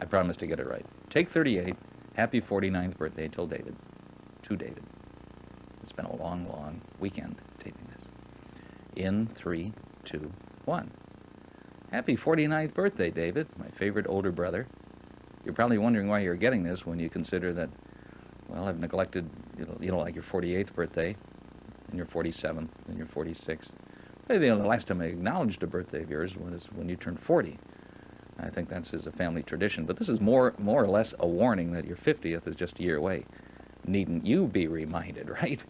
I promise to get it right. Take 38. Happy 49th birthday to David. It's been a long, long weekend taping this. In 3, 2, 1. Happy 49th birthday, David, my favorite older brother. You're probably wondering why you're getting this when you consider that, well, I've neglected, like your 48th birthday, and your 47th, and your 46th. The last time I acknowledged a birthday of yours was when you turned 40. I think that's a family tradition, but this is more or less a warning that your 50th is just a year away. Needn't you be reminded, right?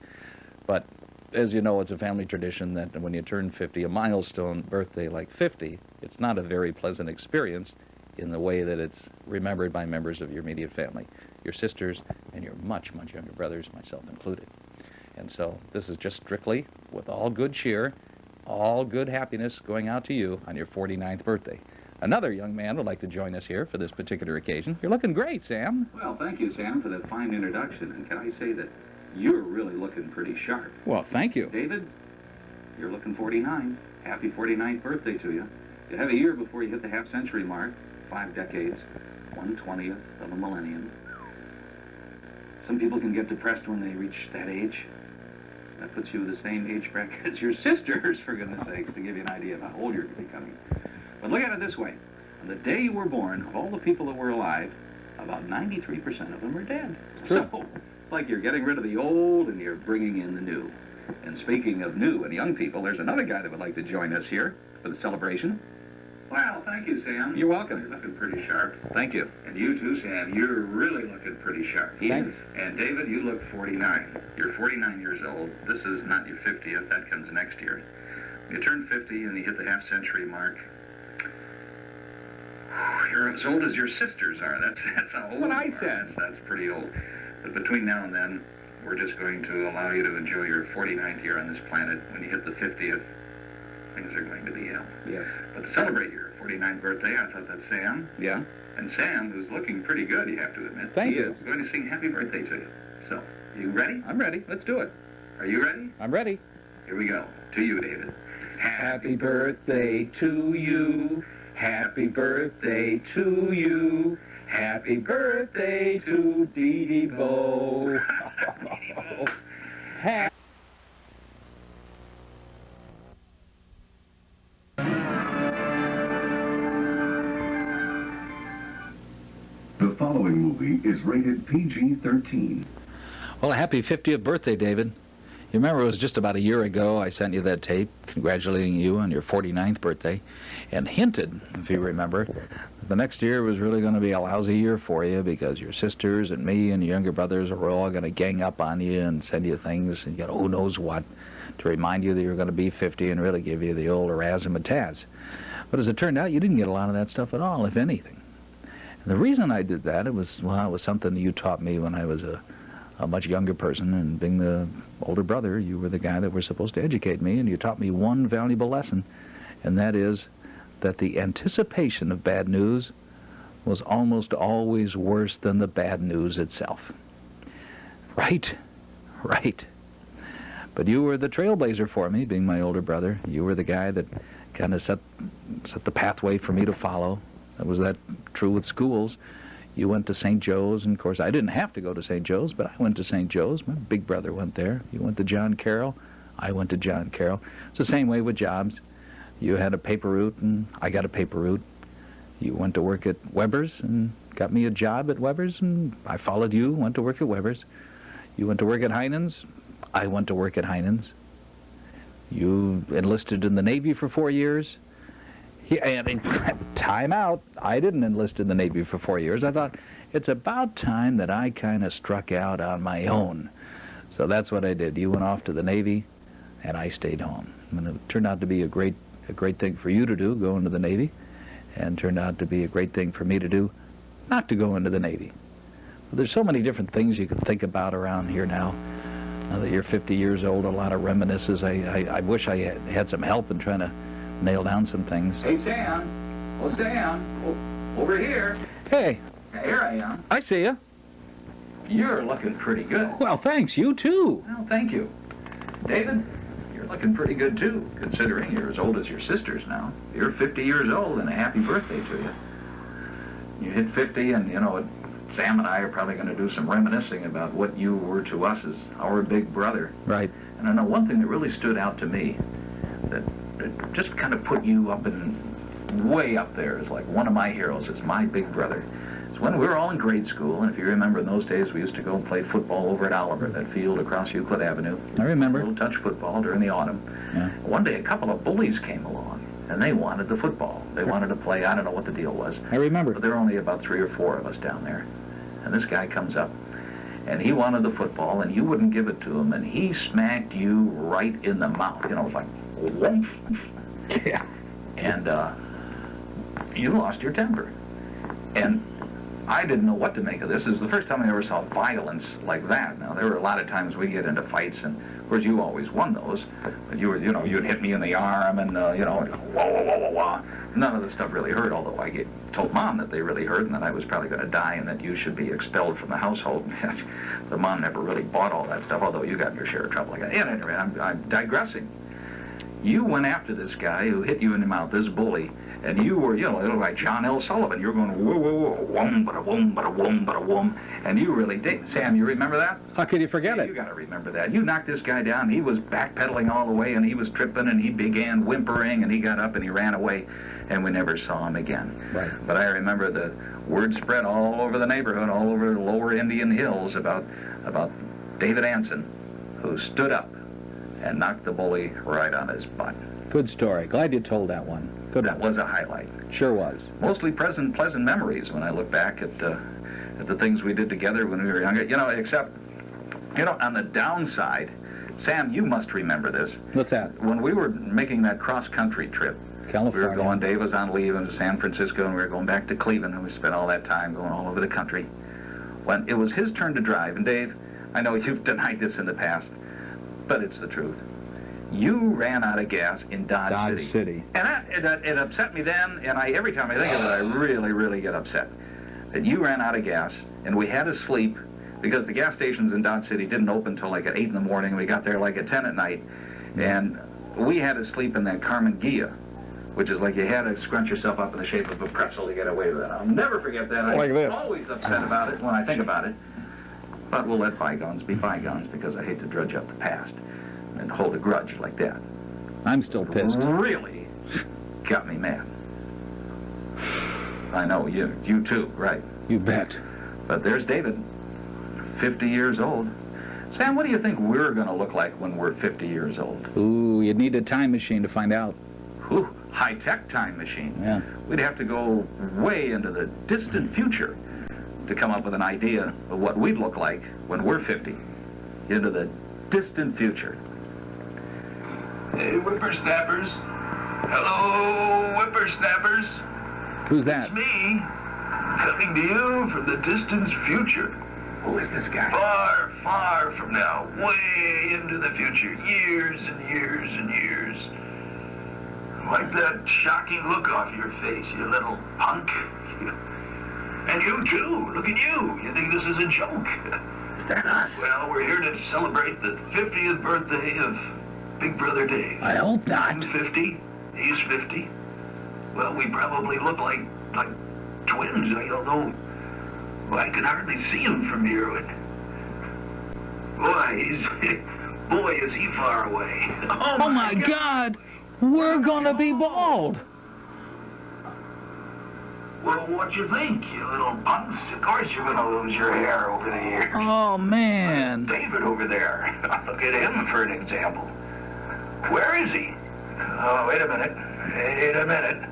But as you know, it's a family tradition that when you turn 50, a milestone birthday like 50, it's not a very pleasant experience in the way that it's remembered by members of your immediate family, your sisters, and your much, much younger brothers, myself included. And so this is just strictly, with all good cheer, all good happiness going out to you on your 49th birthday. Another young man would like to join us here for this particular occasion. You're looking great, Sam. Well, thank you, Sam, for that fine introduction. And can I say that you're really looking pretty sharp. Well, thank you. David, you're looking 49. Happy 49th birthday to you. You have a year before you hit the half-century mark, 5 decades, 1/20th of a millennium. Some people can get depressed when they reach that age. That puts you in the same age bracket as your sisters, for goodness sakes, to give you an idea of how old you're becoming. But look at it this way. On the day you were born, of all the people that were alive, about 93% of them are dead. Sure. So it's like you're getting rid of the old and you're bringing in the new. And speaking of new and young people, there's another guy that would like to join us here for the celebration. Well, thank you, Sam. You're welcome. You're looking pretty sharp. Thank you. And you too, Sam. You're really looking pretty sharp. He is. And David, you look 49. You're 49 years old. This is not your 50th. That comes next year. You turn 50 and you hit the half-century mark. You're as old as your sisters are. That's how old What you I are. said. That's pretty old. But between now and then, we're just going to allow you to enjoy your 49th year on this planet. When you hit the 50th, things are going to be hell. Yes. But to celebrate your 49th birthday, I thought that Sam, Yeah? and Sam, who's looking pretty good, you have to admit, Thank He you. is. is going to sing happy birthday to you. So, you ready? I'm ready. Let's do it. Are you ready? I'm ready. Here we go. To you, David. Happy birthday to you. Happy birthday to you. Happy birthday to Dee Dee Bo. The following movie is rated PG-13. Well, a happy 50th birthday, David. You remember it was just about a year ago I sent you that tape congratulating you on your 49th birthday and hinted, if you remember, that the next year was really going to be a lousy year for you because your sisters and me and your younger brothers are all going to gang up on you and send you things and who knows what to remind you that you're going to be 50 and really give you the old razzmatazz. But as it turned out, you didn't get a lot of that stuff at all, if anything. And the reason I did that, it was something that you taught me when I was a much younger person, and being the older brother, you were the guy that was supposed to educate me, and you taught me one valuable lesson, and that is that the anticipation of bad news was almost always worse than the bad news itself. Right? Right. But you were the trailblazer for me, being my older brother. You were the guy that kind of set the pathway for me to follow. Was that true with schools? You went to St. Joe's, and of course I didn't have to go to St. Joe's, but I went to St. Joe's. My big brother went there. You went to John Carroll. I went to John Carroll. It's the same way with jobs. You had a paper route, and I got a paper route. You went to work at Weber's and got me a job at Weber's, and I followed you, went to work at Weber's. You went to work at Heinen's. I went to work at Heinen's. You enlisted in the Navy for 4 years. And time out. I didn't enlist in the Navy for 4 years. I thought, it's about time that I kind of struck out on my own. So that's what I did. You went off to the Navy, and I stayed home. And it turned out to be a great thing for you to do, go into the Navy, and turned out to be a great thing for me to do, not to go into the Navy. But there's so many different things you can think about around here now. Now that you're 50 years old, a lot of reminiscences. I wish I had some help in trying to nail down some things. Hey, Sam. Oh, Sam. Over here. Hey, Here I am. I see you. You're looking pretty good. Well, thanks. You too. Well, thank you. David, you're looking pretty good, too, considering you're as old as your sisters now. You're 50 years old, and a happy birthday to you. You hit 50, and, you know, Sam and I are probably going to do some reminiscing about what you were to us as our big brother. Right. And I know one thing that really stood out to me, that just kind of put you up in, way up there, is like one of my heroes. It's my big brother. It's when we were all in grade school, and if you remember, in those days we used to go and play football over at Oliver, that field across Euclid Avenue. I remember. A little touch football during the autumn. Yeah. One day a couple of bullies came along, and they wanted the football. They wanted to play. I don't know what the deal was. I remember. But there were only about 3 or 4 of us down there. And this guy comes up, and he wanted the football, and you wouldn't give it to him, and he smacked you right in the mouth. You know, it was like, whoomph. Yeah. And you lost your temper. And I didn't know what to make of this. It was the first time I ever saw violence like that. Now, there were a lot of times we get into fights, and of course you always won those. But you were, you know, you'd hit me in the arm, and, you know, wah, wah, wah, wah, wah. None of the stuff really hurt, although I told Mom that they really hurt and that I was probably going to die and that you should be expelled from the household. The Mom never really bought all that stuff, although you got in your share of trouble again. Anyway, I'm digressing. You went after this guy who hit you in the mouth, this bully, and you were, you know, like John L. Sullivan. You were going, whoa, whoa, whoa, whoom, bada, whoom, bada, whoom, bada, whoom, and you really did. Sam, you remember that? How could you forget You it? got to remember that. You knocked this guy down. He was backpedaling all the way, and he was tripping, and he began whimpering, and he got up and he ran away, and we never saw him again. Right. But I remember the word spread all over the neighborhood, all over the lower Indian Hills about David Anson, who stood up and knocked the bully right on his butt. Good story. Glad you told that one. Good That one. was a highlight. Sure was. Mostly pleasant memories when I look back at the things we did together when we were younger. You know, except, you know, on the downside, Sam, you must remember this. What's that? When we were making that cross-country trip, California. we were going, Dave was on leave in San Francisco, and we were going back to Cleveland, and we spent all that time going all over the country. When it was his turn to drive, and Dave, I know you've denied this in the past, but it's the truth. You ran out of gas in Dodge City. And it upset me then, and every time I think of it, I really, really get upset. That you ran out of gas, and we had to sleep, because the gas stations in Dodge City didn't open until like at 8 in the morning, and we got there like at 10 at night, and we had to sleep in that Carmen Ghia, which is like you had to scrunch yourself up in the shape of a pretzel to get away with it. I'll never forget that. Like I'm this. always upset about it when I think about it. But we'll let bygones be bygones, because I hate to drudge up the past and hold a grudge like that. I'm still pissed. Really got me mad. I know, you too, right. You bet. But there's David, 50 years old. Sam, what do you think we're going to look like when we're 50 years old? Ooh, you'd need a time machine to find out. Whew, high-tech time machine. Yeah. We'd have to go way into the distant future to come up with an idea of what we'd look like when we're 50. Into the distant future. Hey, whippersnappers. Hello, whippersnappers. Who's that? It's me, coming to you from the distant future. Who is this guy? Far, far from now, way into the future, years and years and years. Like that shocking look off your face, you little punk. And you too, look at you. You think this is a joke. Is that us? Well, we're here to celebrate the 50th birthday of Big Brother Dave. I hope not. I'm 50, he's 50. Well, we probably look like twins. I don't know. Well, I can hardly see him from here. Boy, is he far away. Oh my God! We're gonna be bald! Well, what you think, you little punks? Of course you're gonna lose your hair over the years. Oh man! David over there. Look at him for an example. Where is he? Oh, wait a minute. Wait a minute.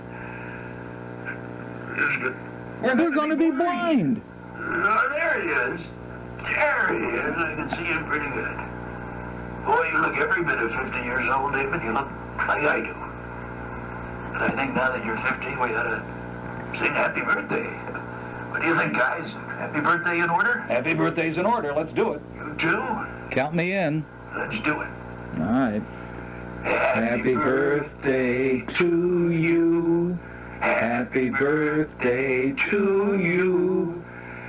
We're gonna be blind! Oh, there he is. There he is. I can see him pretty good. Boy, you look every bit of 50 years old, David. You look like I do. But I think now that you're 50, we ought to sing happy birthday. What do you think, guys? Happy birthday in order? Happy birthday's in order. Let's do it. You too? Count me in. Let's do it. All right. Happy birthday to you. Happy birthday to you.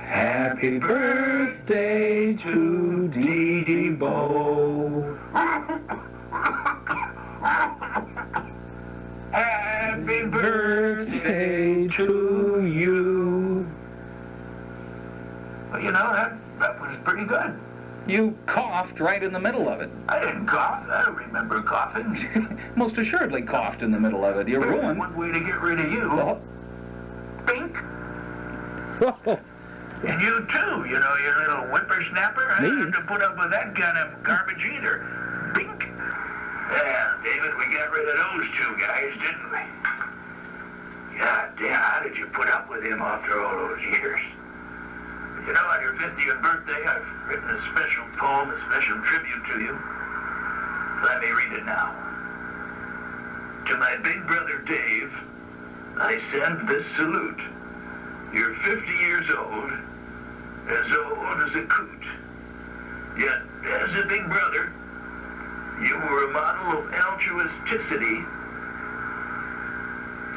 Happy birthday to Dee Dee Bo. Happy Birthday to you. you know, that was pretty good. You coughed right in the middle of it. I didn't cough. I don't remember coughing. Most assuredly coughed in the middle of it. You're There's ruined. one way to get rid of you. Oh. Bink. Whoa. And you too, you know, you little whippersnapper. I don't have to put up with that kind of garbage either. Bink. Yeah, David, we got rid of those two guys, didn't we? God damn, how did you put up with him after all those years? You know, on your 50th birthday, I've written a special poem, a special tribute to you. Let me read it now. To my big brother Dave, I send this salute. You're 50 years old as a coot. Yet, as a big brother, you were a model of altruisticity,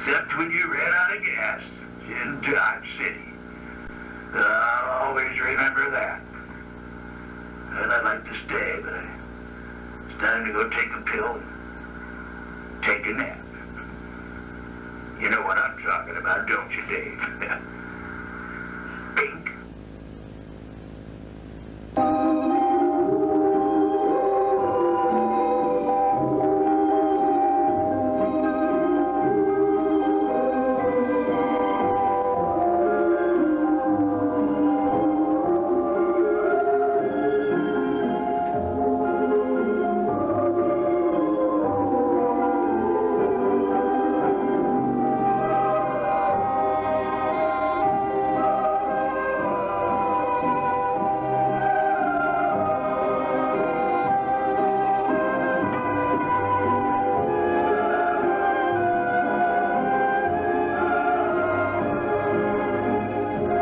except when you ran out of gas in Dodge City. I'll always remember that. And I'd like to stay, but it's time to go take a pill and take a nap. You know what I'm talking about, don't you, Dave?